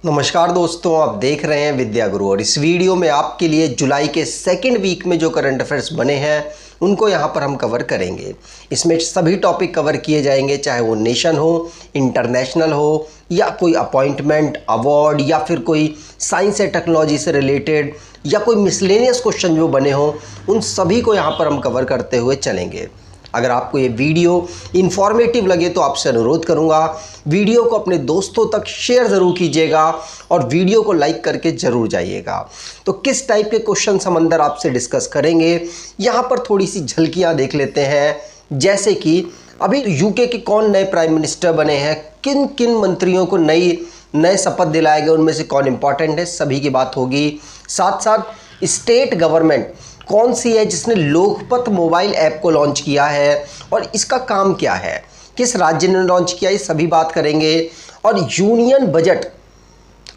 नमस्कार दोस्तों, आप देख रहे हैं विद्या गुरु और इस वीडियो में आपके लिए जुलाई के सेकंड वीक में जो करंट अफेयर्स बने हैं उनको यहाँ पर हम कवर करेंगे। इसमें सभी टॉपिक कवर किए जाएंगे, चाहे वो नेशन हो, इंटरनेशनल हो या कोई अपॉइंटमेंट, अवार्ड या फिर कोई साइंस एंड टेक्नोलॉजी से रिलेटेड या कोई मिसलेनियस क्वेश्चन जो बने हों, उन सभी को यहाँ पर हम कवर करते हुए चलेंगे। अगर आपको ये वीडियो इन्फॉर्मेटिव लगे तो आपसे अनुरोध करूंगा, वीडियो को अपने दोस्तों तक शेयर ज़रूर कीजिएगा और वीडियो को लाइक करके ज़रूर जाइएगा। तो किस टाइप के क्वेश्चन हम अंदर आपसे डिस्कस करेंगे, यहाँ पर थोड़ी सी झलकियाँ देख लेते हैं। जैसे कि अभी यूके के कौन नए प्राइम मिनिस्टर बने हैं, किन किन मंत्रियों को नए शपथ दिलाए गए, उनमें से कौन इंपॉर्टेंट है, सभी की बात होगी। साथ साथ स्टेट गवर्नमेंट कौन सी है जिसने लोकपथ मोबाइल ऐप को लॉन्च किया है और इसका काम क्या है, किस राज्य ने लॉन्च किया, ये सभी बात करेंगे। और यूनियन बजट,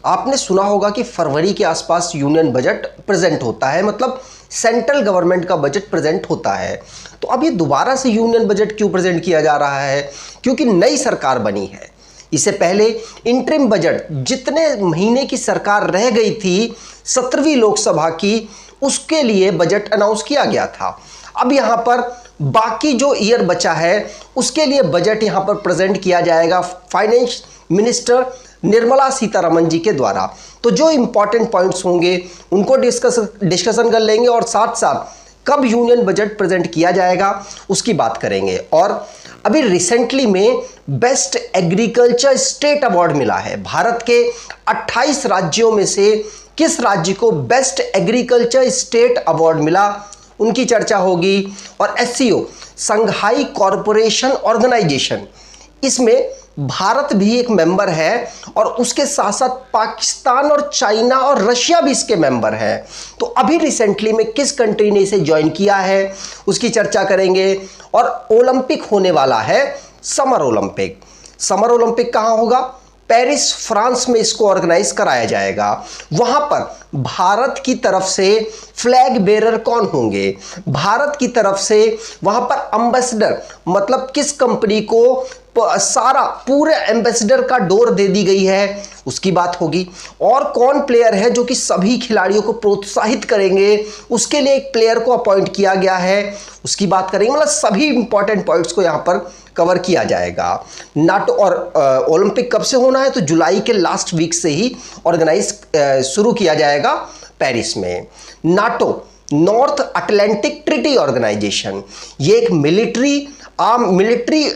आपने सुना होगा कि फरवरी के आसपास यूनियन बजट प्रेजेंट होता है, मतलब सेंट्रल गवर्नमेंट का बजट प्रेजेंट होता है। तो अब ये दोबारा से यूनियन बजट क्यों प्रेजेंट किया जा रहा है? क्योंकि नई सरकार बनी है। इससे पहले इंटरिम बजट, जितने महीने की सरकार रह गई थी 17वीं लोकसभा की, उसके लिए बजट अनाउंस किया गया था। अब यहाँ पर बाकी जो ईयर बचा है उसके लिए बजट यहाँ पर प्रेजेंट किया जाएगा फाइनेंस मिनिस्टर निर्मला सीतारमण जी के द्वारा। तो जो इंपॉर्टेंट पॉइंट्स होंगे उनको डिस्कशन कर लेंगे और साथ साथ कब यूनियन बजट प्रेजेंट किया जाएगा उसकी बात करेंगे। और अभी रिसेंटली में बेस्ट एग्रीकल्चर स्टेट अवार्ड मिला है। भारत के 28 राज्यों में से किस राज्य को बेस्ट एग्रीकल्चर स्टेट अवार्ड मिला, उनकी चर्चा होगी। और एससीओ, संघाई कॉरपोरेशन ऑर्गेनाइजेशन, इसमें भारत भी एक मेंबर है और उसके साथ साथ पाकिस्तान और चाइना और रशिया भी इसके मेंबर हैं। तो अभी रिसेंटली में किस कंट्री ने इसे ज्वाइन किया है उसकी चर्चा करेंगे। और ओलंपिक होने वाला है, समर ओलंपिक। समर ओलंपिक कहाँ होगा? पेरिस, फ्रांस में इसको ऑर्गेनाइज कराया जाएगा। वहां पर भारत की तरफ से फ्लैग बेरर कौन होंगे, भारत की तरफ से वहां पर एम्बेसडर, मतलब किस कंपनी को सारा पूरे एम्बेसडर का डोर दे दी गई है, उसकी बात होगी। और कौन प्लेयर है जो कि सभी खिलाड़ियों को प्रोत्साहित करेंगे, उसके लिए एक प्लेयर को अपॉइंट किया गया है, उसकी बात करेंगे। मतलब सभी इंपॉर्टेंट पॉइंट्स को यहां पर कवर किया जाएगा। नाटो और ओलंपिक कब से होना है? तो जुलाई के लास्ट वीक से ही ऑर्गेनाइज शुरू किया जाएगा पेरिस में। NATO, North Atlantic Treaty Organization, ये एक मिलिट्री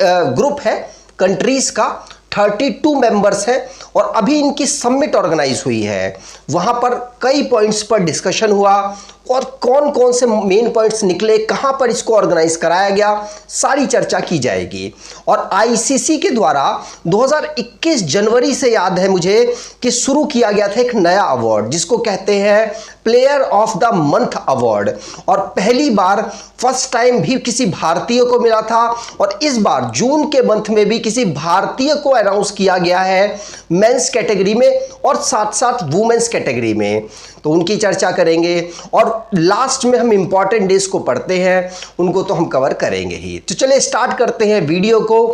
ग्रुप है कंट्रीज का। 32 मेंबर्स हैं और अभी इनकी समिट ऑर्गेनाइज हुई है। वहां पर कई पॉइंट्स पर डिस्कशन हुआ और कौन कौन से मेन पॉइंट्स निकले, कहां पर इसको ऑर्गेनाइज कराया गया, सारी चर्चा की जाएगी। और आईसीसी के द्वारा 2021 जनवरी से याद है मुझे कि शुरू किया गया था एक नया अवार्ड जिसको कहते हैं player of the month award. और पहली बार फर्स्ट टाइम भी किसी भारतीय को मिला था और इस बार जून के मंथ में भी किसी भारतीय को अनाउंस किया गया है मेंस कैटेगरी में और साथ साथ वुमेन्स कैटेगरी में। तो उनकी चर्चा करेंगे और लास्ट में हम इंपॉर्टेंट डेज को पढ़ते हैं, उनको तो हम कवर करेंगे ही। तो चलिए स्टार्ट करते हैं वीडियो को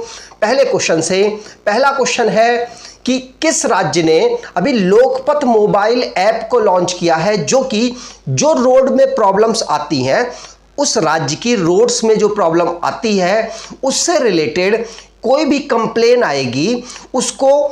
पहले क्वेश्चन से। पहला क्वेश्चन है कि किस राज्य ने अभी लोकपथ मोबाइल ऐप को लॉन्च किया है, जो रोड में प्रॉब्लम्स आती हैं, उस राज्य की रोड्स में जो प्रॉब्लम आती है उससे रिलेटेड कोई भी कंप्लेन आएगी उसको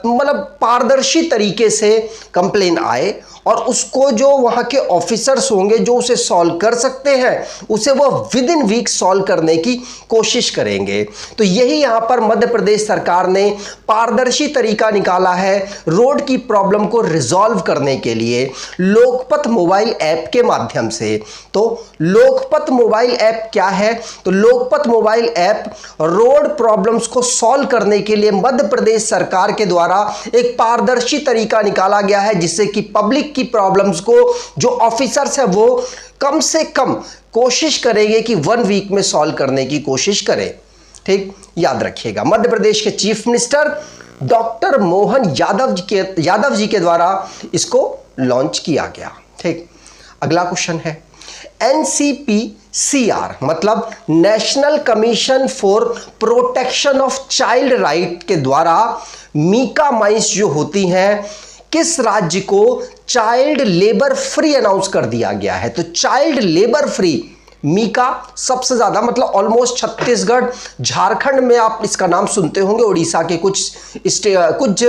मतलब पारदर्शी तरीके से कंप्लेन आए और उसको जो वहाँ के ऑफिसर्स होंगे जो उसे सॉल्व कर सकते हैं उसे वो विद इन वीक सॉल्व करने की कोशिश करेंगे। तो यही यहाँ पर मध्य प्रदेश सरकार ने पारदर्शी तरीका निकाला है रोड की प्रॉब्लम को रिजॉल्व करने के लिए लोकपथ मोबाइल ऐप के माध्यम से। तो लोकपथ मोबाइल ऐप क्या है? तो Lokpath mobile app road problems को सॉल्व करने के लिए मध्य प्रदेश सरकार के द्वारा एक पारदर्शी तरीका निकाला गया है जिससे कि पब्लिक की प्रॉब्लम्स को जो ऑफिसर्स है वो कम से कम कोशिश करेंगे कि 1 वीक में सॉल्व करने की कोशिश करें। ठीक, याद रखिएगा। मध्य प्रदेश के chief minister doctor Mohan Yadav ji के द्वारा इसको लॉन्च किया गया। ठीक, अगला क्वेश्चन है NCPCR मतलब national commission for protection of child right के द्वारा मीका माइंस जो होती हैं किस राज्य को चाइल्ड लेबर फ्री अनाउंस कर दिया गया है? तो चाइल्ड लेबर फ्री मीका सबसे ज्यादा, मतलब ऑलमोस्ट छत्तीसगढ़, झारखंड में आप इसका नाम सुनते होंगे, उड़ीसा के कुछ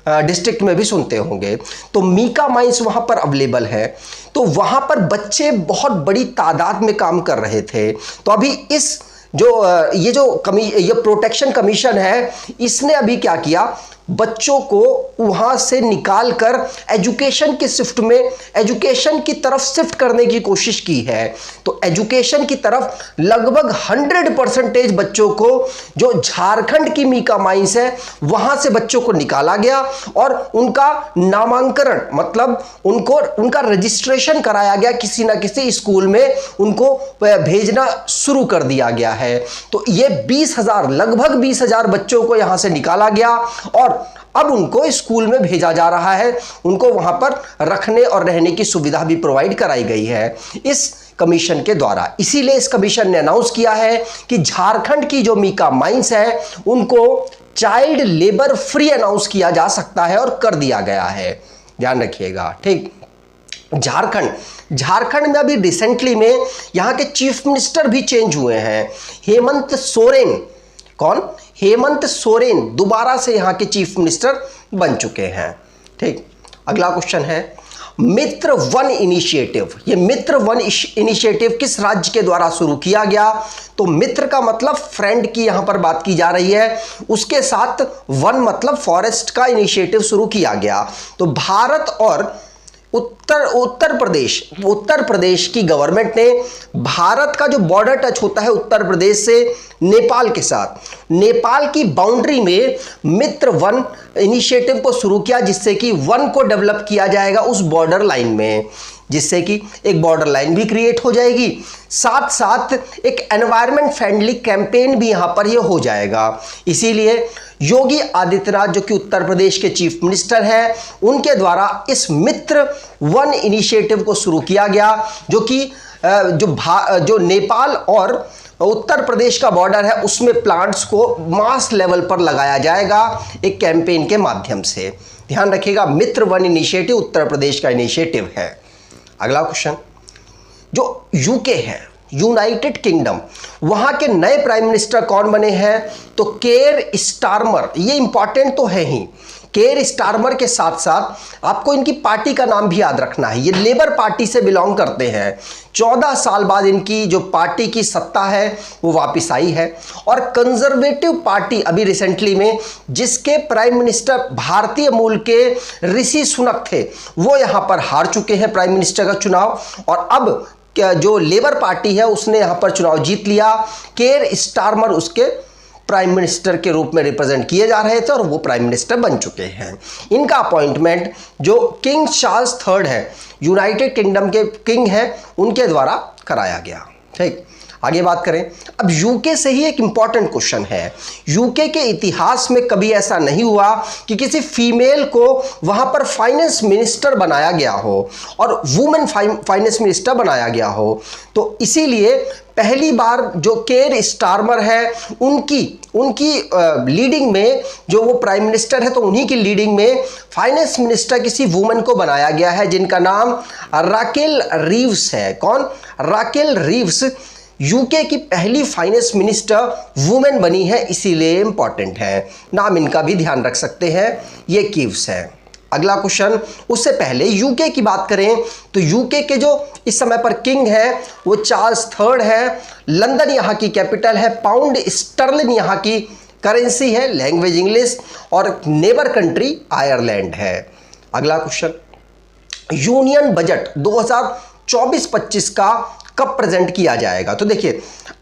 डिस्ट्रिक्ट में भी सुनते होंगे। तो मीका माइंस वहां पर अवेलेबल है। तो वहां पर बच्चे बहुत बड़ी तादाद में काम कर रहे थे। तो अभी इस ये प्रोटेक्शन कमीशन है, इसने अभी क्या किया, बच्चों को वहां से निकालकर एजुकेशन की तरफ शिफ्ट करने की कोशिश की है। तो एजुकेशन की तरफ लगभग 100% बच्चों को, जो झारखंड की मीका माइंस है वहां से बच्चों को निकाला गया और उनका नामांकन, मतलब उनका रजिस्ट्रेशन कराया गया, किसी ना किसी स्कूल में उनको भेजना शुरू कर दिया गया है। तो ये 20,000, लगभग 20,000 बच्चों को यहां से निकाला गया और अब उनको स्कूल में भेजा जा रहा है। उनको वहां पर रखने और रहने की सुविधा भी प्रोवाइड कराई गई है इस कमीशन के द्वारा। इसीलिए इस कमीशन ने अनाउंस किया है कि झारखंड की जो मीका माइंस है उनको चाइल्ड लेबर फ्री अनाउंस किया जा सकता है और कर दिया गया है। ध्यान रखिएगा, ठीक। झारखंड में अभी रिसेंटली में यहां के चीफ मिनिस्टर भी चेंज हुए हैं। हेमंत सोरेन, कौन? हेमंत सोरेन दोबारा से यहां के चीफ मिनिस्टर बन चुके हैं, ठीक। अगला क्वेश्चन है मित्र वन इनिशिएटिव। ये मित्र वन इनिशिएटिव किस राज्य के द्वारा शुरू किया गया? तो मित्र का मतलब फ्रेंड की यहां पर बात की जा रही है, उसके साथ वन मतलब फॉरेस्ट का इनिशिएटिव शुरू किया गया। तो भारत और उत्तर प्रदेश की गवर्नमेंट ने भारत का जो बॉर्डर टच होता है उत्तर प्रदेश से नेपाल के साथ, नेपाल की बाउंड्री में मित्र वन इनिशिएटिव को शुरू किया, जिससे कि वन को डेवलप किया जाएगा उस बॉर्डर लाइन में, जिससे कि एक बॉर्डर लाइन भी क्रिएट हो जाएगी, साथ साथ एक एनवायरमेंट फ्रेंडली कैंपेन भी यहां पर ये हो जाएगा। इसीलिए योगी आदित्यनाथ जो कि उत्तर प्रदेश के चीफ मिनिस्टर हैं, उनके द्वारा इस मित्र वन इनिशिएटिव को शुरू किया गया, जो कि जो नेपाल और उत्तर प्रदेश का बॉर्डर है उसमें प्लांट्स को मास लेवल पर लगाया जाएगा एक कैंपेन के माध्यम से। ध्यान रखिएगा, मित्र वन इनिशिएटिव उत्तर प्रदेश का इनिशिएटिव है। अगला क्वेश्चन, जो यूके है, यूनाइटेड किंगडम, वहां के नए प्राइम मिनिस्टर कौन बने हैं? तो केयर स्टारमर। ये इंपॉर्टेंट तो है ही। केयर स्टारमर के साथ साथ आपको इनकी पार्टी का नाम भी याद रखना है। ये लेबर पार्टी से बिलोंग करते हैं। 14 साल बाद इनकी जो पार्टी की सत्ता है वो वापस आई है। और कंजर्वेटिव पार्टी अभी रिसेंटली में, जिसके प्राइम मिनिस्टर भारतीय मूल के ऋषि सुनक थे, वो यहां पर हार चुके हैं प्राइम मिनिस्टर का चुनाव, और अब जो लेबर पार्टी है उसने यहां पर चुनाव जीत लिया। केयर स्टारमर उसके प्राइम मिनिस्टर के रूप में रिप्रेजेंट किए जा रहे थे और वो प्राइम मिनिस्टर बन चुके हैं। इनका अपॉइंटमेंट जो किंग चार्ल्स III है, यूनाइटेड किंगडम के किंग हैं, उनके द्वारा कराया गया, ठीक। आगे बात करें, अब यूके से ही एक इंपॉर्टेंट क्वेश्चन है। यूके के इतिहास में कभी ऐसा नहीं हुआ कि किसी फीमेल को वहां पर फाइनेंस मिनिस्टर बनाया गया हो और वुमेन फाइनेंस मिनिस्टर बनाया गया हो। तो इसीलिए पहली बार जो केयर स्टारमर है, उनकी लीडिंग में, जो वो प्राइम मिनिस्टर है तो उन्हीं की लीडिंग में फाइनेंस मिनिस्टर किसी वुमेन को बनाया गया है, जिनका नाम राकेल रीव्स है। कौन? राकेल रीव्स यूके की पहली फाइनेंस मिनिस्टर वुमेन बनी है, इसीलिए इंपॉर्टेंट है। नाम इनका भी ध्यान रख सकते हैं, ये कीव्स है। अगला क्वेश्चन, उससे पहले यूके की बात करें तो यूके के जो इस समय पर किंग है वो चार्ल्स III है। लंदन यहाँ की कैपिटल है। पाउंड स्टर्लिन यहाँ की करेंसी है, लैंग्वेज इंग्लिश, और नेबर कंट्री आयरलैंड है। अगला क्वेश्चन, यूनियन बजट 2024-25 का कब प्रेजेंट किया जाएगा? तो देखिए,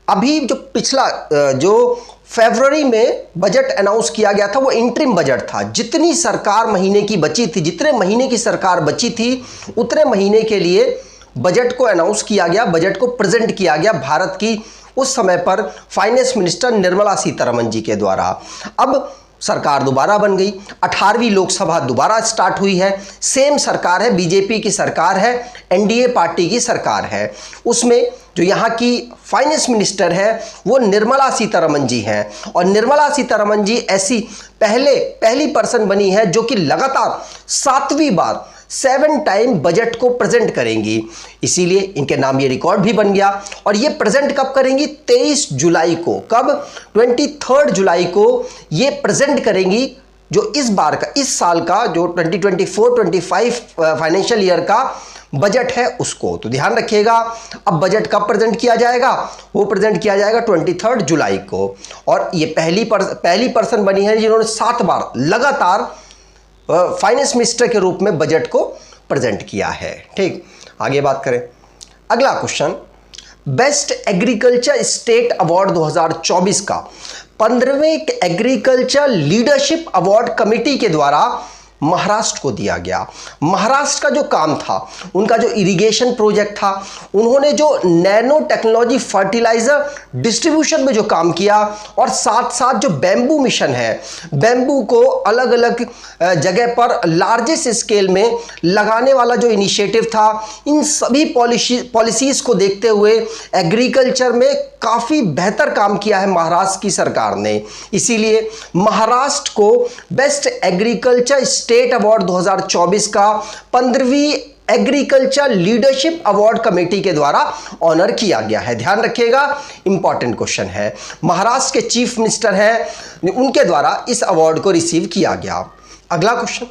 अभी जो पिछला जो फरवरी में बजट अनाउंस किया गया था वो इंटरिम बजट था। जितनी सरकार महीने की बची थी, जितने महीने की सरकार बची थी, उतने महीने के लिए बजट को अनाउंस किया गया, बजट को प्रेजेंट किया गया भारत की उस समय पर फाइनेंस मिनिस्टर निर्मला सीतारमण जी के द्वारा। अब सरकार दोबारा बन गई, 18वीं लोकसभा दोबारा स्टार्ट हुई है, सेम सरकार है, बीजेपी की सरकार है, एनडीए पार्टी की सरकार है। उसमें जो यहाँ की फाइनेंस मिनिस्टर है वो निर्मला सीतारमण जी हैं, और निर्मला सीतारमण जी ऐसी पहली पर्सन बनी है जो कि लगातार 7वीं बार 7 टाइम बजट को प्रेजेंट करेंगी। इसीलिए इनके नाम ये रिकॉर्ड भी बन गया। और ये प्रेजेंट कब करेंगी? 23 जुलाई को। कब? 23 जुलाई को ये प्रेजेंट करेंगी, जो इस बार का, इस साल का जो 2024-25 फाइनेंशियल ईयर का बजट है उसको। तो ध्यान रखिएगा, अब बजट कब प्रेजेंट किया जाएगा? वो प्रेजेंट किया जाएगा 23 जुलाई को। और ये पहली पर्सन बनी है जिन्होंने 7 बार लगातार फाइनेंस मिनिस्टर के रूप में बजट को प्रेजेंट किया है। ठीक, आगे बात करें। अगला question, best agriculture state award 2024 का 15वें एग्रीकल्चर लीडरशिप अवार्ड कमेटी के द्वारा महाराष्ट्र को दिया गया। महाराष्ट्र का जो काम था, उनका जो इरिगेशन प्रोजेक्ट था, उन्होंने जो नैनो टेक्नोलॉजी फर्टिलाइजर डिस्ट्रीब्यूशन में जो काम किया, और साथ साथ जो बैम्बू मिशन है, बैम्बू को अलग अलग जगह पर लार्जेस्ट स्केल में लगाने वाला जो इनिशिएटिव था, इन सभी पॉलिसीज को देखते हुए एग्रीकल्चर में काफ़ी बेहतर काम किया है महाराष्ट्र की सरकार ने। इसीलिए महाराष्ट्र को बेस्ट एग्रीकल्चर स्टेट अवार्ड 2024 का 15वीं एग्रीकल्चर लीडरशिप अवार्ड कमेटी के द्वारा ऑनर किया गया है। ध्यान रखिएगा, इंपॉर्टेंट क्वेश्चन है। महाराष्ट्र के चीफ मिनिस्टर हैं, उनके द्वारा इस अवार्ड को रिसीव किया गया। अगला क्वेश्चन,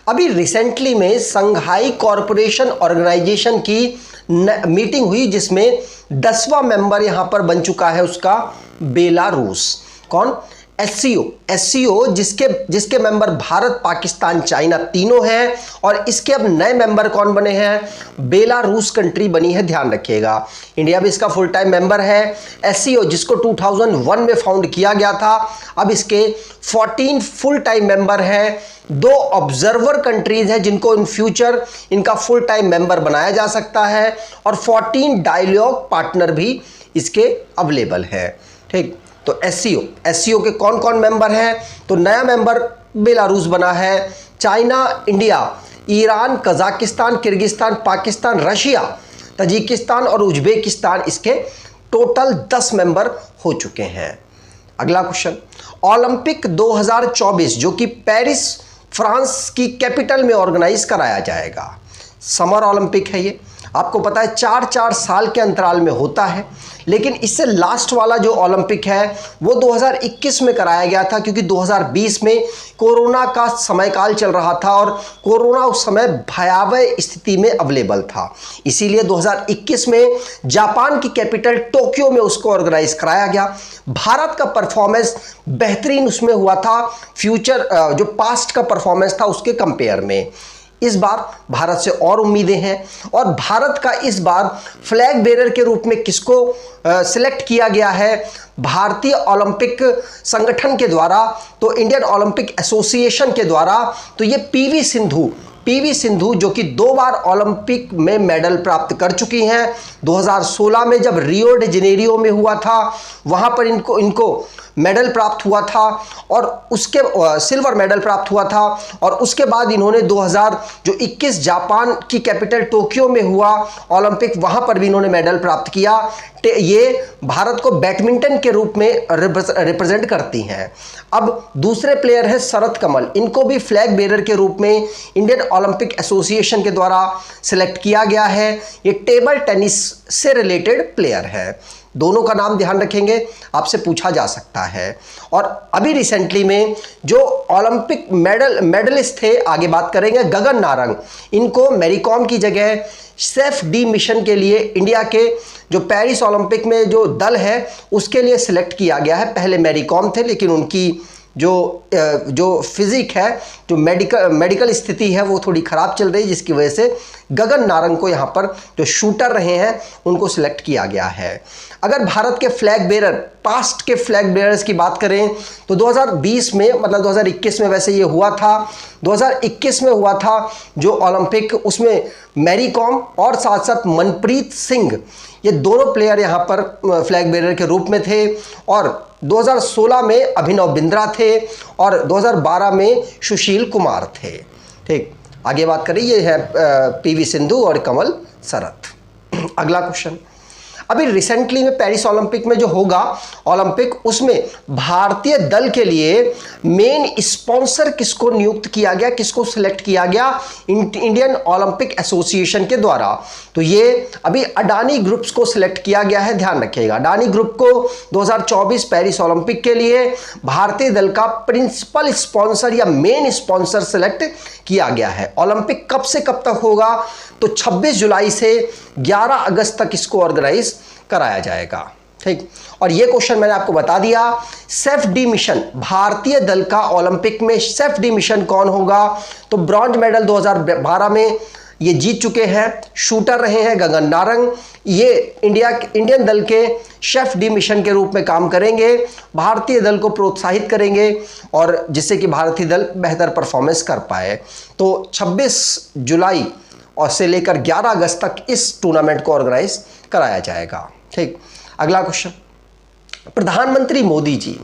अभी रिसेंटली में संघाई कॉरपोरेशन ऑर्गेनाइजेशन की मीटिंग हुई, जिसमें 10वां मेंबर यहां पर बन चुका है उसका बेलारूस। कौन? एससीओ, जिसके मेंबर भारत, पाकिस्तान, चाइना तीनों हैं। और इसके अब नए मेंबर कौन बने हैं? बेलारूस कंट्री बनी है। ध्यान रखिएगा, इंडिया भी इसका फुल टाइम मेंबर है। एससीओ जिसको 2001 में फाउंड किया गया था, अब इसके 14 फुल टाइम मेंबर हैं। 2 ऑब्जर्वर कंट्रीज हैं जिनको इन फ्यूचर इनका फुल टाइम मेंबर बनाया जा सकता है, और 14 डायलॉग पार्टनर भी इसके अवेलेबल है। ठीक, तो एससीओ के कौन कौन मेंबर हैं? तो नया मेंबर बेलारूस बना है, China, India, Iran, Kazakhstan, Kyrgyzstan, Pakistan, Russia, Tajikistan और उज्बेकिस्तान, इसके टोटल 10 मेंबर हो चुके हैं। अगला क्वेश्चन, ओलंपिक 2024 जो कि पेरिस फ्रांस की कैपिटल में ऑर्गेनाइज कराया जाएगा। समर ओलंपिक है ये, आपको पता है 4-4 साल के अंतराल में होता है, लेकिन इससे लास्ट वाला जो ओलंपिक है वो 2021 में कराया गया था, क्योंकि 2020 में कोरोना का समयकाल चल रहा था और कोरोना उस समय भयावह स्थिति में अवेलेबल था। इसीलिए 2021 में जापान की कैपिटल टोक्यो में उसको ऑर्गेनाइज कराया गया। भारत का परफॉर्मेंस बेहतरीन उसमें हुआ था, फ्यूचर जो पास्ट का परफॉर्मेंस था उसके कंपेयर में। इस बार भारत से और उम्मीदें हैं, और भारत का इस बार फ्लैग बेरर के रूप में किसको सिलेक्ट किया गया है? भारतीय ओलंपिक संगठन के द्वारा, तो इंडियन ओलंपिक एसोसिएशन के द्वारा। तो ये पीवी सिंधु जो कि 2 बार ओलंपिक में मेडल प्राप्त कर चुकी हैं। 2016 में जब रियो डी जेनेरियो में हुआ था, वहां पर इनको मेडल प्राप्त हुआ था, और उसके सिल्वर मेडल प्राप्त हुआ था। और उसके बाद इन्होंने 2021 जापान की कैपिटल टोक्यो में हुआ ओलंपिक, वहां पर भी इन्होंने मेडल प्राप्त किया। ये भारत को बैडमिंटन के रूप में रिप्रेजेंट करती हैं। अब दूसरे प्लेयर है शरद कमल, इनको भी फ्लैग बेरर के रूप में इंडियन ओलंपिक एसोसिएशन के द्वारा सिलेक्ट किया गया है। ये टेबल टेनिस से रिलेटेड प्लेयर है। दोनों का नाम ध्यान रखेंगे, आपसे पूछा जा सकता है। और अभी रिसेंटली में जो ओलंपिक मेडलिस्ट थे, आगे बात करेंगे, गगन नारंग, इनको मैरीकॉम की जगह सेफ डी मिशन के लिए इंडिया के जो पेरिस ओलंपिक में जो दल है उसके लिए सिलेक्ट किया गया है। पहले मैरीकॉम थे, लेकिन उनकी जो फिजिक है, जो मेडिकल स्थिति है वो थोड़ी ख़राब चल रही है, जिसकी वजह से गगन नारंग को यहाँ पर जो शूटर रहे हैं उनको सिलेक्ट किया गया है। अगर भारत के फ्लैग बेरर पास्ट के फ्लैग बेयर्स की बात करें तो 2020 में, मतलब 2021 में वैसे ये हुआ था, 2021 में हुआ था जो ओलंपिक, उसमें मैरी कॉम और साथ साथ मनप्रीत सिंह, ये दोनों प्लेयर यहाँ पर फ्लैग बेयरर के रूप में थे। और 2016 में अभिनव बिंद्रा थे और 2012 में सुशील कुमार थे। ठीक, आगे बात करें, ये है पीवी सिंधु और कमल शरत। अगला क्वेश्चन, अभी रिसेंटली में पेरिस ओलंपिक में जो होगा ओलंपिक, उसमें भारतीय दल के लिए मेन स्पॉन्सर किसको नियुक्त किया गया, किसको सिलेक्ट किया गया इंडियन ओलंपिक एसोसिएशन के द्वारा? तो ये अभी अडानी ग्रुप्स को सिलेक्ट किया गया है, ध्यान रखिएगा। अडानी ग्रुप को 2024 पेरिस ओलंपिक के लिए भारतीय दल का प्रिंसिपल स्पॉन्सर या मेन स्पॉन्सर सिलेक्ट किया गया है। ओलंपिक कब से कब तक होगा? तो 26 जुलाई से 11 अगस्त तक इसको ऑर्गेनाइज कराया जाएगा। ठीक, और ये क्वेश्चन मैंने आपको बता दिया। सेफ डी मिशन, भारतीय दल का ओलंपिक में सेफ डी मिशन कौन होगा? तो ब्रॉन्ज मेडल 2012 में ये जीत चुके हैं, शूटर रहे हैं गगन नारंग। ये इंडियन दल के शेफ डी मिशन के रूप में काम करेंगे, भारतीय दल को प्रोत्साहित करेंगे और जिससे कि भारतीय दल बेहतर परफॉर्मेंस कर पाए। तो 26 जुलाई और से लेकर 11 अगस्त तक इस टूर्नामेंट को ऑर्गेनाइज कराया जाएगा। ठीक, अगला क्वेश्चन, प्रधानमंत्री मोदी जी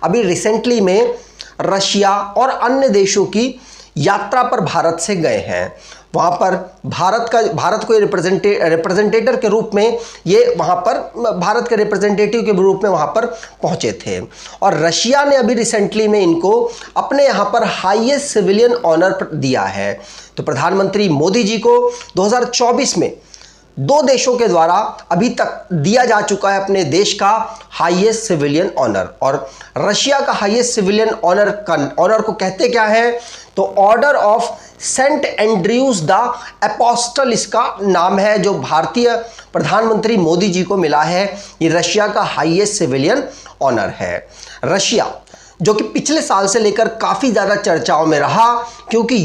अभी रिसेंटली में रशिया और अन्य देशों की यात्रा पर भारत से गए हैं। वहाँ पर भारत को रिप्रेजेंटेटर के रूप में ये वहाँ पर भारत के रिप्रेजेंटेटिव के रूप में वहाँ पर पहुँचे थे। और रशिया ने अभी रिसेंटली में इनको अपने यहाँ पर हाईएस्ट सिविलियन ऑनर दिया है। तो प्रधानमंत्री मोदी जी को 2024 में 2 देशों के द्वारा अभी तक दिया जा चुका है अपने देश का हाईएस्ट सिविलियन ऑनर। और रशिया का हाईएस्ट सिविलियन ऑनर को कहते क्या है? तो order of Saint Andrews the Apostle इसका नाम है, जो भारतीय प्रधानमंत्री मोदी जी को मिला है। ये रशिया का हाईएस्ट सिविलियन ऑनर है। रशिया जो कि पिछले साल से लेकर काफ़ी ज़्यादा चर्चाओं में रहा, क्योंकि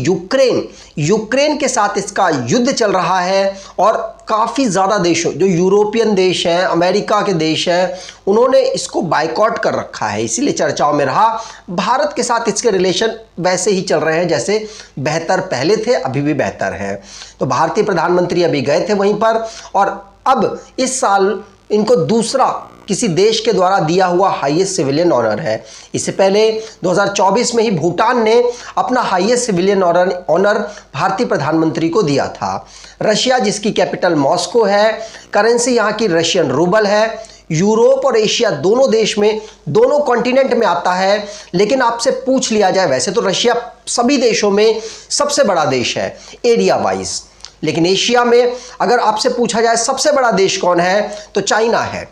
यूक्रेन के साथ इसका युद्ध चल रहा है और काफ़ी ज़्यादा देशों, जो यूरोपियन देश हैं, अमेरिका के देश हैं, उन्होंने इसको बायकॉट कर रखा है, इसीलिए चर्चाओं में रहा। भारत के साथ इसके रिलेशन वैसे ही चल रहे हैं जैसे बेहतर पहले थे, अभी भी बेहतर है। तो भारतीय प्रधानमंत्री अभी गए थे वहीं पर, और अब इस साल इनको दूसरा किसी देश के द्वारा दिया हुआ हाईएस्ट सिविलियन ऑनर है। इससे पहले 2024 में ही भूटान ने अपना हाईएस्ट सिविलियन ऑनर भारतीय प्रधानमंत्री को दिया था। रशिया जिसकी कैपिटल मॉस्को है, करेंसी यहाँ की रशियन रूबल है, यूरोप और एशिया दोनों देश में, दोनों कॉन्टिनेंट में आता है। लेकिन आपसे पूछ लिया जाए, वैसे तो रशिया सभी देशों में सबसे बड़ा देश है एरिया वाइज, लेकिन एशिया में अगर आपसे पूछा जाए सबसे बड़ा देश कौन है तो चाइना है।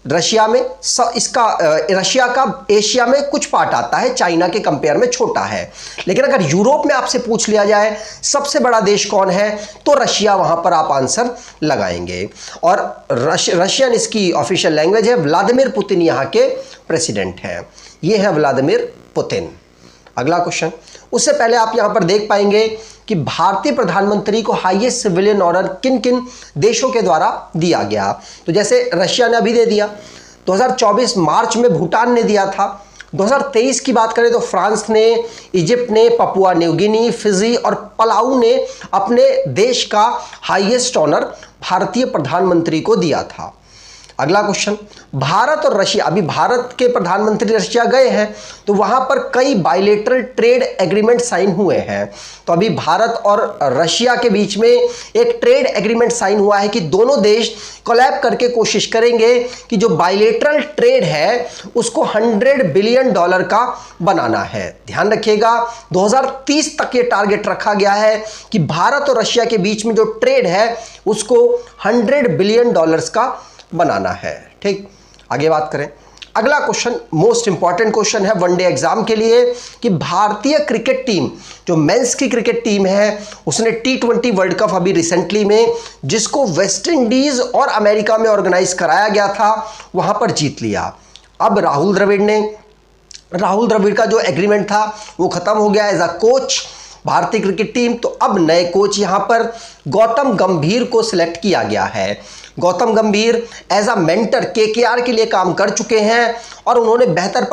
रशिया का एशिया में कुछ पार्ट आता है, चाइना के कंपेयर में छोटा है। लेकिन अगर यूरोप में आपसे पूछ लिया जाए सबसे बड़ा देश कौन है तो रशिया, वहां पर आप आंसर लगाएंगे। और रशियन इसकी ऑफिशियल लैंग्वेज है। व्लादिमीर पुतिन यहाँ के प्रेसिडेंट हैं। ये है व्लादिमीर पुतिन। अगला क्वेश्चन, उससे पहले आप यहां पर देख पाएंगे कि भारतीय प्रधानमंत्री को हाईएस्ट सिविलियन ऑनर किन किन देशों के द्वारा दिया गया। तो जैसे रशिया ने अभी दे दिया, 2024 मार्च में भूटान ने दिया था। 2023 की बात करें तो फ्रांस ने, इजिप्ट ने, पपुआ न्यू गिनी, फिजी और पलाऊ ने अपने देश का हाईएस्ट ऑनर भारतीय प्रधानमंत्री को दिया था। अगला क्वेश्चन, भारत और रशिया, अभी भारत के प्रधानमंत्री रशिया गए हैं तो वहां पर कई बायलेटरल ट्रेड एग्रीमेंट साइन हुए हैं। तो अभी भारत और रशिया के बीच में एक ट्रेड एग्रीमेंट साइन हुआ है कि दोनों देश कोलैब करके कोशिश करेंगे कि जो बायलेटरल ट्रेड है उसको $100 बिलियन का बनाना है। ध्यान रखिएगा 2030 तक ये टारगेट रखा गया है कि भारत और रशिया के बीच में जो ट्रेड है उसको $100 बिलियन का बनाना है। ठीक, आगे बात करें। अगला क्वेश्चन मोस्ट इंपॉर्टेंट क्वेश्चन है वनडे एग्जाम के लिए कि भारतीय क्रिकेट टीम, जो मेंस की क्रिकेट टीम है, उसने T20 वर्ल्ड कप अभी रिसेंटली में, जिसको वेस्ट इंडीज और अमेरिका में ऑर्गेनाइज कराया गया था, वहां पर जीत लिया। अब राहुल द्रविड़ का जो एग्रीमेंट था वो खत्म हो गया एज अ कोच भारतीय क्रिकेट टीम। तो अब नए कोच यहां पर गौतम गंभीर को सिलेक्ट किया गया है। गौतम गंभीर एज अ मेंटर केकेआर के लिए काम कर चुके हैं और उन्होंने बेहतर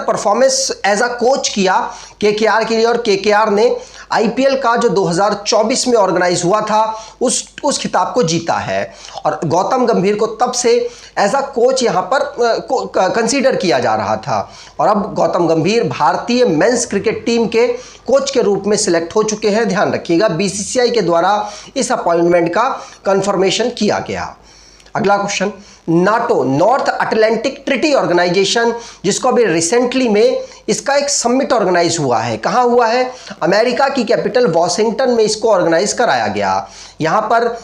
परफॉर्मेंस एज अ कोच किया केकेआर के लिए, और केकेआर ने आईपीएल का जो 2024 में ऑर्गेनाइज हुआ था उस खिताब को जीता है। और गौतम गंभीर को तब से एज अ कोच यहां पर कंसीडर किया जा रहा था, और अब गौतम गंभीर भारतीय मेंस क्रिकेट टीम के कोच के रूप में सिलेक्ट हो चुके हैं। ध्यान रखिएगा, बीसीसीआई के द्वारा इस अपॉइंटमेंट का कंफर्मेशन किया गया। अगला question, NATO North Atlantic Treaty Organization, जिसको अभी रिसेंटली में इसका एक समिट ऑर्गेनाइज हुआ है। कहां हुआ है? अमेरिका की कैपिटल वॉशिंगटन में इसको ऑर्गेनाइज कराया गया। यहां पर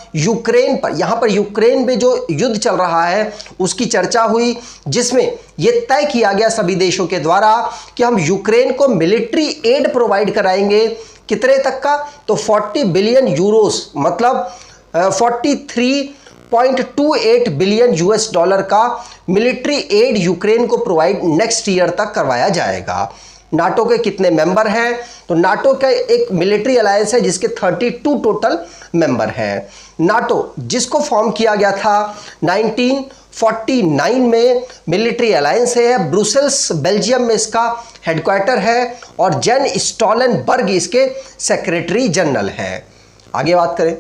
यूक्रेन में जो युद्ध चल रहा है उसकी चर्चा हुई, जिसमें यह तय किया गया सभी देशों के द्वारा कि हम यूक्रेन को मिलिट्री एड प्रोवाइड कराएंगे। कितने तक का? तो 40 बिलियन यूरोस, मतलब 43.28 बिलियन यूएस डॉलर का मिलिट्री एड यूक्रेन को प्रोवाइड नेक्स्ट ईयर तक करवाया जाएगा। नाटो के कितने मेंबर हैं? तो नाटो का एक मिलिट्री अलायंस है जिसके 32 टोटल मेंबर हैं। नाटो जिसको फॉर्म किया गया था 1949 में, मिलिट्री अलायंस है। ब्रुसेल्स बेल्जियम में इसका हेडक्वार्टर है और जेन स्टोलनबर्ग इसके सेक्रेटरी जनरल है। आगे बात करें,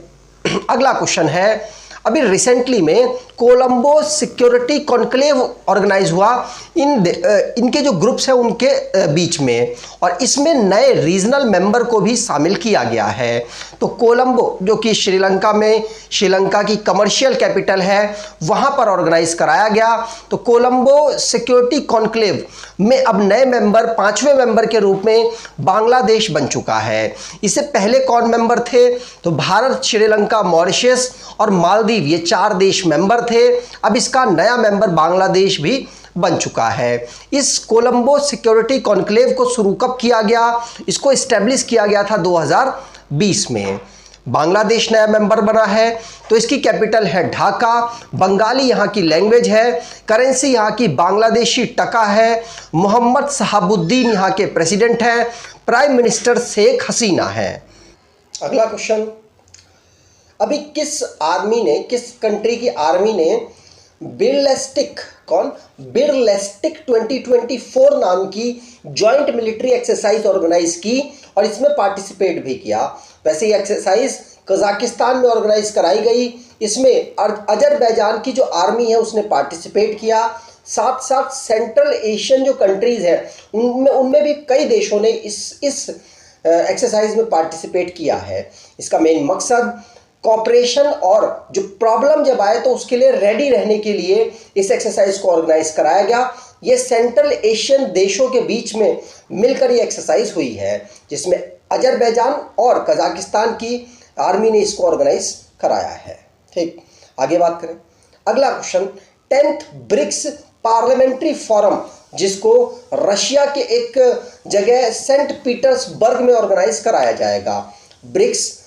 अगला क्वेश्चन है, अभी रिसेंटली में कोलंबो सिक्योरिटी कॉन्क्लेव ऑर्गेनाइज हुआ इनके जो ग्रुप्स हैं उनके बीच में, और इसमें नए रीजनल मेंबर को भी शामिल किया गया है। तो कोलंबो जो कि श्रीलंका की कमर्शियल कैपिटल है, वहां पर ऑर्गेनाइज कराया गया। तो कोलंबो सिक्योरिटी कॉन्क्लेव में अब नए मेंबर 5वें मेंबर के रूप में बांग्लादेश बन चुका है। इससे पहले कौन मेंबर थे? तो भारत, श्रीलंका, मॉरिशस और मालदीव, ये 4 देश मेंबर थे। अब इसका नया मेंबर बांग्लादेश भी बन चुका है। इस कोलंबो सिक्योरिटी कॉन्क्लेव को शुरू कब किया गया? इसको एस्टेब्लिश किया गया था 2020 में। बांग्लादेश नया मेंबर बना है, तो इसकी कैपिटल है ढाका। बंगाली यहाँ की लैंग्वेज है, करेंसी यहाँ की बांग्लादेशी टका है। मोहम्मद शहाबुद्दीन यहाँ के प्रेसिडेंट हैं, प्राइम मिनिस्टर शेख हसीना है। अगला क्वेश्चन, अभी किस कंट्री की आर्मी ने बिरलेस्टिक 2024 नाम की जॉइंट मिलिट्री एक्सरसाइज ऑर्गेनाइज की और इसमें पार्टिसिपेट भी किया। वैसे ये एक्सरसाइज कजाकिस्तान में ऑर्गेनाइज कराई गई। इसमें अजरबैजान की जो आर्मी है उसने पार्टिसिपेट किया। साथ साथ सेंट्रल एशियन जो कंट्रीज हैं उनमें भी कई देशों ने इस एक्सरसाइज में पार्टिसिपेट किया है। इसका मेन मकसद कॉपरेशन और जो प्रॉब्लम जब आए तो उसके लिए रेडी रहने के लिए इस एक्सरसाइज को ऑर्गेनाइज कराया गया। ये सेंट्रल एशियन देशों के बीच में मिलकर ये एक्सरसाइज हुई है, जिसमें अजरबैजान और कजाकिस्तान की आर्मी ने इसको ऑर्गेनाइज कराया है। ठीक, आगे बात करें। अगला question, 10th BRICS parliamentary forum, जिसको रशिया के एक जगह सेंट पीटर्सबर्ग में ऑर्गेनाइज कराया जाएगा। ब्रिक्स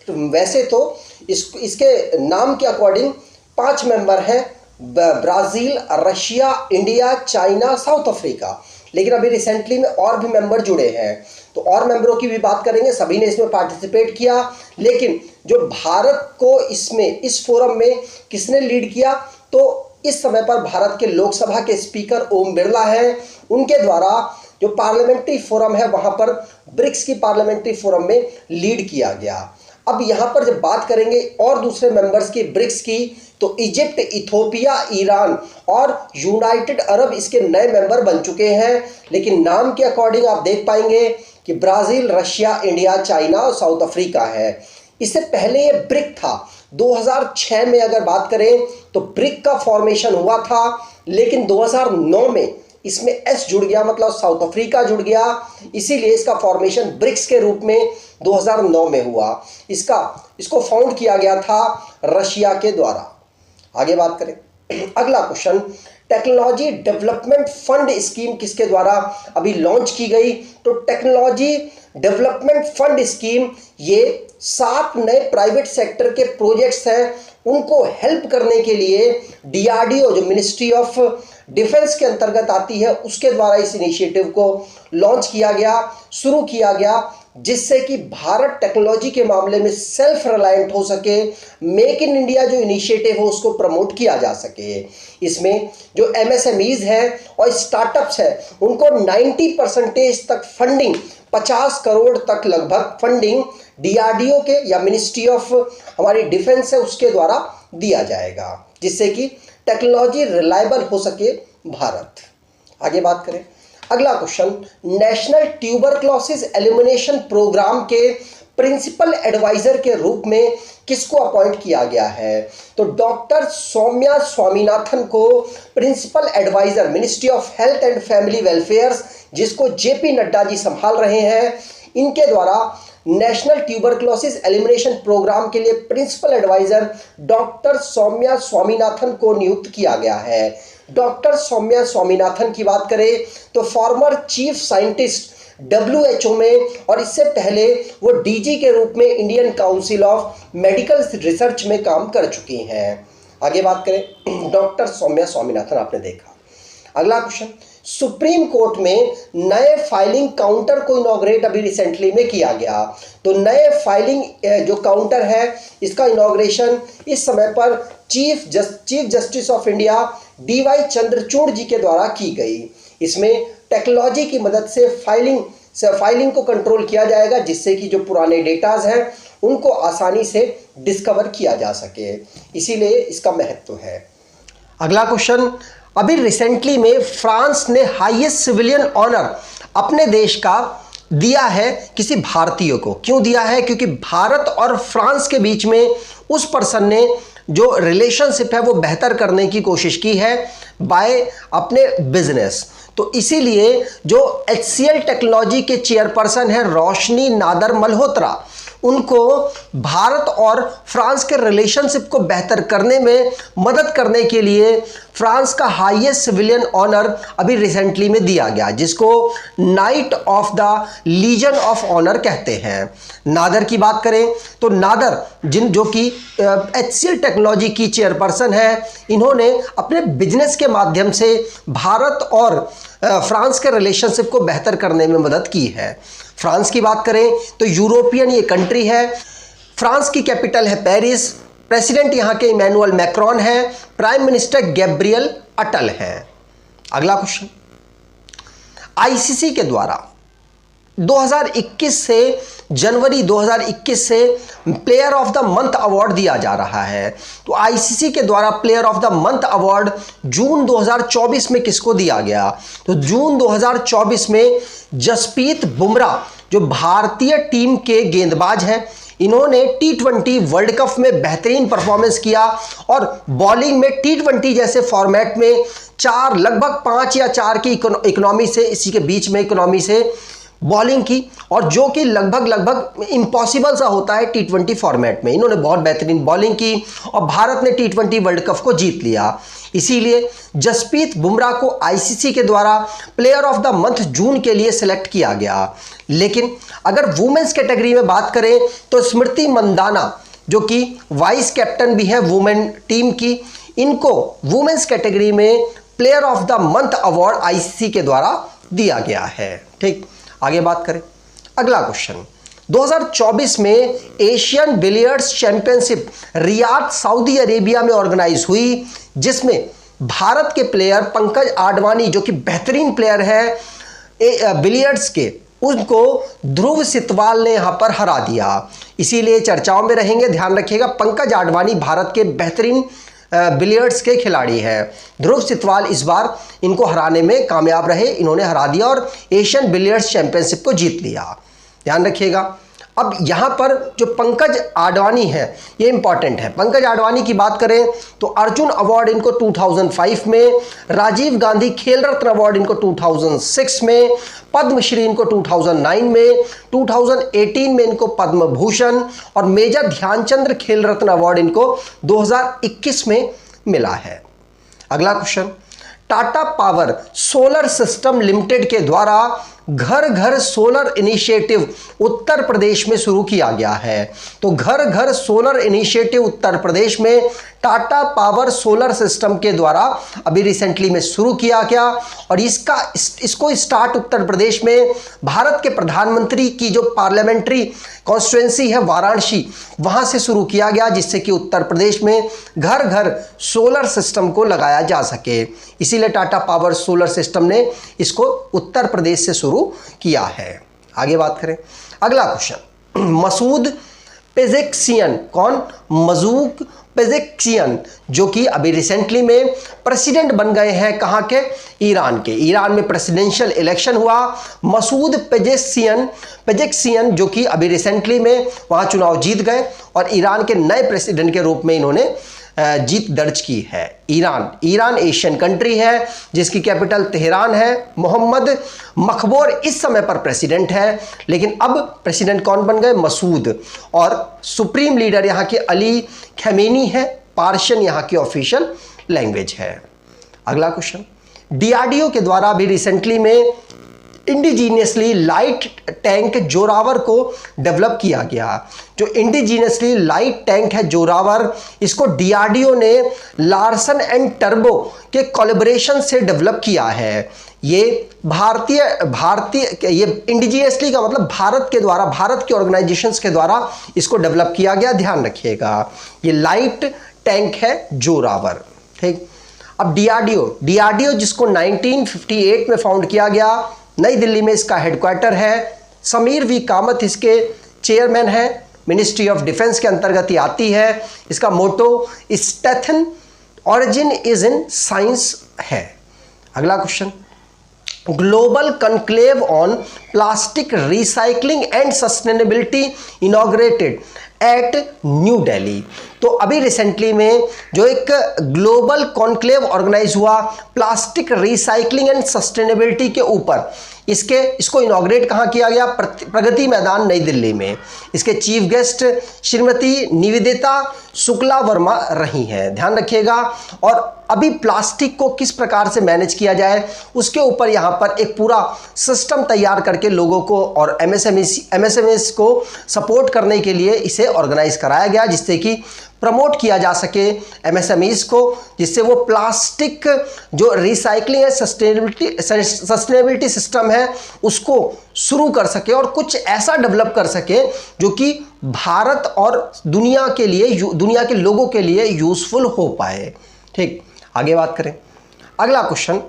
वैसे तो इसके नाम के अकॉर्डिंग 5 मेंबर हैं, Brazil, Russia, India, China, south Africa, लेकिन अभी रिसेंटली में और भी मेंबर जुड़े हैं। तो और मेंबरों की भी बात करेंगे, सभी ने इसमें पार्टिसिपेट किया। लेकिन जो भारत को इस फोरम में किसने लीड किया? तो इस समय पर भारत के लोकसभा के स्पीकर ओम बिरला हैं। उनके द्वारा जो पार्लियामेंट्री फोरम है वहां पर ब्रिक्स की पार्लियामेंट्री फोरम में लीड किया गया। अब यहां पर जब बात करेंगे और दूसरे मेंबर्स की ब्रिक्स की, तो इजिप्ट, इथोपिया, ईरान और यूनाइटेड अरब इसके नए मेंबर बन चुके हैं। लेकिन नाम के अकॉर्डिंग आप देख पाएंगे कि ब्राज़ील, रशिया, इंडिया, चाइना और साउथ अफ्रीका है। इससे पहले ये ब्रिक था। 2006 में अगर बात करें तो ब्रिक का फॉर्मेशन हुआ था, लेकिन 2009 में इसमें एस जुड़ गया, मतलब साउथ अफ्रीका जुड़ गया, इसीलिए इसका फॉर्मेशन ब्रिक्स के रूप में 2009 में हुआ। इसको फाउंड किया गया था रशिया के द्वारा। आगे बात करें। अगला question, technology development fund scheme किसके द्वारा अभी लॉन्च की गई? तो टेक्नोलॉजी डेवलपमेंट फंड स्कीम ये 7 नए प्राइवेट सेक्टर के प्रोजेक्ट्स हैं, उनको हेल्प करने के लिए डीआरडीओ जो मिनिस्ट्री ऑफ डिफेंस के अंतर्गत आती है उसके द्वारा इस इनिशिएटिव को लॉन्च किया गया, शुरू किया गया। जिससे कि भारत टेक्नोलॉजी के मामले में सेल्फ रिलायंट हो सके, मेक इन इंडिया जो इनिशिएटिव हो उसको प्रमोट किया जा सके। इसमें जो एमएसएमईज हैं और स्टार्टअप्स हैं उनको 90% तक फंडिंग, 50 करोड़ तक लगभग फंडिंग डीआरडीओ के या मिनिस्ट्री ऑफ हमारी डिफेंस है उसके द्वारा दिया जाएगा, जिससे कि टेक्नोलॉजी रिलायबल हो सके भारत। आगे बात करें, अगला question, national tuberculosis elimination programme के प्रिंसिपल एडवाइजर के रूप में किसको अपॉइंट किया गया है? तो डॉक्टर सौम्या स्वामीनाथन को principal adviser ministry of health and family welfare, जिसको जेपी नड्डा जी संभाल रहे हैं, इनके द्वारा नेशनल ट्यूबरक्लोसिस एलिमिनेशन प्रोग्राम के लिए principal adviser doctor Soumya Swaminathan को नियुक्त किया गया है। डॉक्टर सौम्या स्वामीनाथन की बात करें तो फॉर्मर चीफ साइंटिस्ट WHO में, और इससे पहले वो DG के रूप में Indian council of medical research में काम कर चुकी हैं। आगे बात करें, डॉक्टर सौम्या स्वामीनाथन आपने देखा। अगला क्वेश्चन, सुप्रीम कोर्ट में नए फाइलिंग काउंटर को इनॉग्रेट अभी रिसेंटली में किया गया। तो नए फाइलिंग जो काउंटर है इसका इनॉग्रेशन इस समय पर chief justice of India DY Chandrachud ji के द्वारा की गई। इसमें टेक्नोलॉजी की मदद से फाइलिंग को कंट्रोल किया जाएगा, जिससे कि जो पुराने डेटाज हैं उनको आसानी से डिस्कवर किया जा सके, इसीलिए इसका महत्व है। अगला क्वेश्चन, अभी रिसेंटली में फ्रांस ने हाईएस्ट सिविलियन ऑनर अपने देश का दिया है किसी भारतीय को। क्यों दिया है? क्योंकि भारत और फ्रांस के बीच में उस पर्सन ने जो रिलेशनशिप है वो बेहतर करने की कोशिश की है बाय अपने बिजनेस। तो इसीलिए जो HCL टेक्नोलॉजी के चेयरपर्सन है रोशनी नादर मल्होत्रा, उनको भारत और फ्रांस के रिलेशनशिप को बेहतर करने में मदद करने के लिए फ्रांस का हाईएस्ट सिविलियन ऑनर अभी रिसेंटली में दिया गया, जिसको Knight of the Legion of Honour कहते हैं। नादर की बात करें तो नादर जो कि HCL टेक्नोलॉजी की चेयरपर्सन है, इन्होंने अपने बिजनेस के माध्यम से भारत और फ्रांस के रिलेशनशिप को बेहतर करने में मदद की है। फ्रांस की बात करें तो यूरोपियन ये कंट्री है, फ्रांस की कैपिटल है पेरिस, प्रेसिडेंट यहाँ के इमैनुअल मैक्रोन है, प्राइम मिनिस्टर गैब्रियल अटल हैं। अगला क्वेश्चन, ICC के द्वारा 2021 से जनवरी 2021 से player of the month award दिया जा रहा है। तो ICC के द्वारा player of the month award June 2024 में किसको दिया गया? तो जून 2024 में जसप्रीत बुमराह जो भारतीय टीम के गेंदबाज हैं, इन्होंने T20 वर्ल्ड कप में बेहतरीन परफॉर्मेंस किया और बॉलिंग में T20 जैसे फॉर्मेट में लगभग 5 या 4 की इकोनॉमी से, इसी के बीच में इकोनॉमी से बॉलिंग की, और जो कि लगभग इम्पॉसिबल सा होता है T20 फॉर्मेट में। इन्होंने बहुत बेहतरीन बॉलिंग की और भारत ने T20 वर्ल्ड कप को जीत लिया। इसीलिए जसप्रीत बुमराह को ICC के द्वारा प्लेयर ऑफ द मंथ जून के लिए सिलेक्ट किया गया। लेकिन अगर वुमेन्स कैटेगरी में बात करें तो स्मृति मंदाना जो कि वाइस कैप्टन भी है वुमेन टीम की, इनको वुमेन्स कैटेगरी में player of the month award ICC के द्वारा दिया गया है। ठीक, आगे बात करें। अगला क्वेश्चन, 2024 में Asian billiards championship Riyadh Saudi Arabia में ऑर्गेनाइज हुई, जिसमें भारत के प्लेयर पंकज आडवाणी जो कि बेहतरीन प्लेयर है बिलियर्ड्स के, उनको ध्रुव सितवाल ने यहां पर हरा दिया। इसीलिए चर्चाओं में रहेंगे, ध्यान रखिएगा। पंकज आडवाणी भारत के बेहतरीन बिलियर्ड्स के खिलाड़ी हैं। ध्रुव सितवाल इस बार इनको हराने में कामयाब रहे, इन्होंने हरा दिया और एशियन बिलियर्ड्स चैंपियनशिप को जीत लिया। ध्यान रखिएगा। अब यहाँ पर जो पंकज आडवाणी है ये इंपॉर्टेंट है। पंकज आडवाणी की बात करें तो अर्जुन अवार्ड इनको 2005 में, राजीव गांधी खेल रत्न अवार्ड इनको 2006 में, पद्मश्री इनको 2009 में, 2018 में इनको पद्म भूषण और मेजर ध्यानचंद्र खेल रत्न अवार्ड इनको 2021 में मिला है। अगला question, Tata power solar system limited के द्वारा घर घर सोलर इनिशिएटिव उत्तर प्रदेश में शुरू किया गया है। तो घर घर सोलर इनिशिएटिव उत्तर प्रदेश में टाटा पावर सोलर सिस्टम के द्वारा अभी रिसेंटली में शुरू किया गया और इसको स्टार्ट उत्तर प्रदेश में भारत के प्रधानमंत्री की जो पार्लियामेंट्री कॉन्स्टिट्यूएंसी है वाराणसी, वहां से शुरू किया गया, जिससे कि उत्तर प्रदेश में घर घर सोलर सिस्टम को लगाया जा सके। इसीलिए टाटा पावर सोलर सिस्टम ने इसको उत्तर प्रदेश से शुरू किया है। आगे बात करें, अगला क्वेश्चन, मसूद पेजेक्शियन, कौन? मसूद पेजेक्शियन, जो कि अभी रिसेंटली में प्रेसिडेंट बन गए हैं, कहां के? ईरान के। ईरान में प्रेसिडेंशियल इलेक्शन हुआ। मसूद पेजेक्शियन जो कि अभी रिसेंटली में वहां चुनाव जीत गए और ईरान के नए प्रेसिडेंट के रूप में इन्होंने जीत दर्ज की है। ईरान एशियन कंट्री है जिसकी कैपिटल तेहरान है। मोहम्मद मकबूर इस समय पर प्रेसिडेंट है, लेकिन अब प्रेसिडेंट कौन बन गए? मसूद। और सुप्रीम लीडर यहाँ के अली खमेनी है। पार्शियन यहाँ की ऑफिशियल लैंग्वेज है। अगला क्वेश्चन, डीआरडीओ के द्वारा भी रिसेंटली में इंडिजीनियसली लाइट टैंक जोरावर को डेवलप किया गया। जो इंडिजीनियसली लाइट टैंक है जोरावर, इसको डीआरडीओ ने लार्सन एंड टर्बो के कोलैबोरेशन से डेवलप किया है। ये भारतीय ये इंडिजीनियसली का मतलब भारत के द्वारा, भारत के ऑर्गेनाइजेशंस के द्वारा इसको डेवलप किया गया, ध्यान रखिएगा। ये लाइट टैंक है जोरावर, ठीक। अब डीआरडीओ जिसको 1958 में फाउंड किया गया, नई दिल्ली में इसका हेडक्वार्टर है। समीर वी कामत इसके चेयरमैन है। मिनिस्ट्री ऑफ डिफेंस के अंतर्गत ये आती है। इसका मोटो स्टेथन ऑरिजिन इज इन साइंस है। अगला question, global conclave on plastic recycling and sustainability inaugurated at New Delhi. तो अभी रिसेंटली में जो एक ग्लोबल कॉन्क्लेव ऑर्गेनाइज हुआ प्लास्टिक रिसाइकलिंग एंड सस्टेनेबिलिटी के ऊपर, इसको इनॉग्रेट कहाँ किया गया? प्रगति मैदान नई दिल्ली में। इसके चीफ गेस्ट श्रीमती निवेदिता शुक्ला वर्मा रही हैं, ध्यान रखिएगा। और अभी प्लास्टिक को किस प्रकार से मैनेज किया जाए उसके ऊपर यहाँ पर एक पूरा सिस्टम तैयार करके लोगों को और एमएसएमईस को सपोर्ट करने के लिए इसे ऑर्गेनाइज कराया गया, जिससे कि प्रमोट किया जा सके एमएसएमईस को, जिससे वो प्लास्टिक जो रिसाइकलिंग है सस्टेनेबिलिटी सिस्टम है उसको शुरू कर सके और कुछ ऐसा डेवलप कर सके जो कि भारत और दुनिया के लोगों के लिए यूजफुल हो पाए, ठीक। आगे बात करें, अगला question,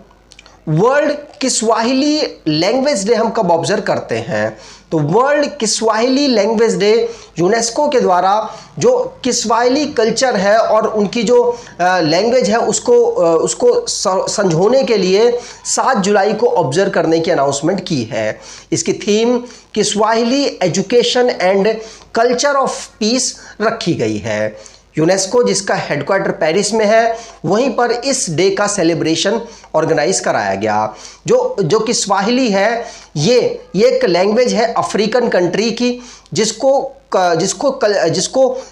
world Kiswahili language day हम कब ऑब्जर्व करते हैं? तो world Kiswahili language day UNESCO के द्वारा जो किस्वाहिली कल्चर है और उनकी जो लैंग्वेज है उसको संजोने के लिए 7 जुलाई को ऑब्जर्व करने की अनाउंसमेंट की है। इसकी theme Kiswahili education and culture of peace रखी गई है। यूनेस्को जिसका हेडक्वार्टर पेरिस में है, वहीं पर इस डे का सेलिब्रेशन ऑर्गेनाइज कराया गया। जो किस्वाहिली है ये एक लैंग्वेज है अफ्रीकन कंट्री की, जिसको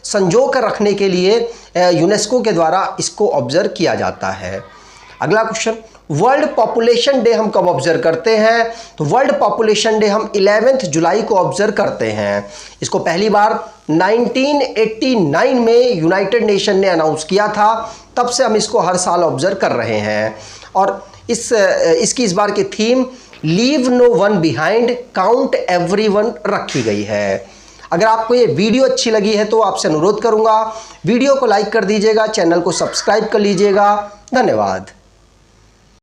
संजो कर रखने के लिए यूनेस्को के द्वारा इसको ऑब्जर्व किया जाता है। अगला क्वेश्चन, वर्ल्ड पॉपुलेशन डे हम कब ऑब्जर्व करते हैं? तो वर्ल्ड पॉपुलेशन डे हम 11 जुलाई को ऑब्जर्व करते हैं। इसको पहली बार 1989 में यूनाइटेड नेशन ने अनाउंस किया था, तब से हम इसको हर साल ऑब्जर्व कर रहे हैं। और इसकी इस बार की theme leave no one behind count everyone रखी गई है। अगर आपको ये वीडियो अच्छी लगी है तो आपसे अनुरोध करूंगा वीडियो को लाइक कर दीजिएगा, चैनल को सब्सक्राइब कर लीजिएगा। धन्यवाद।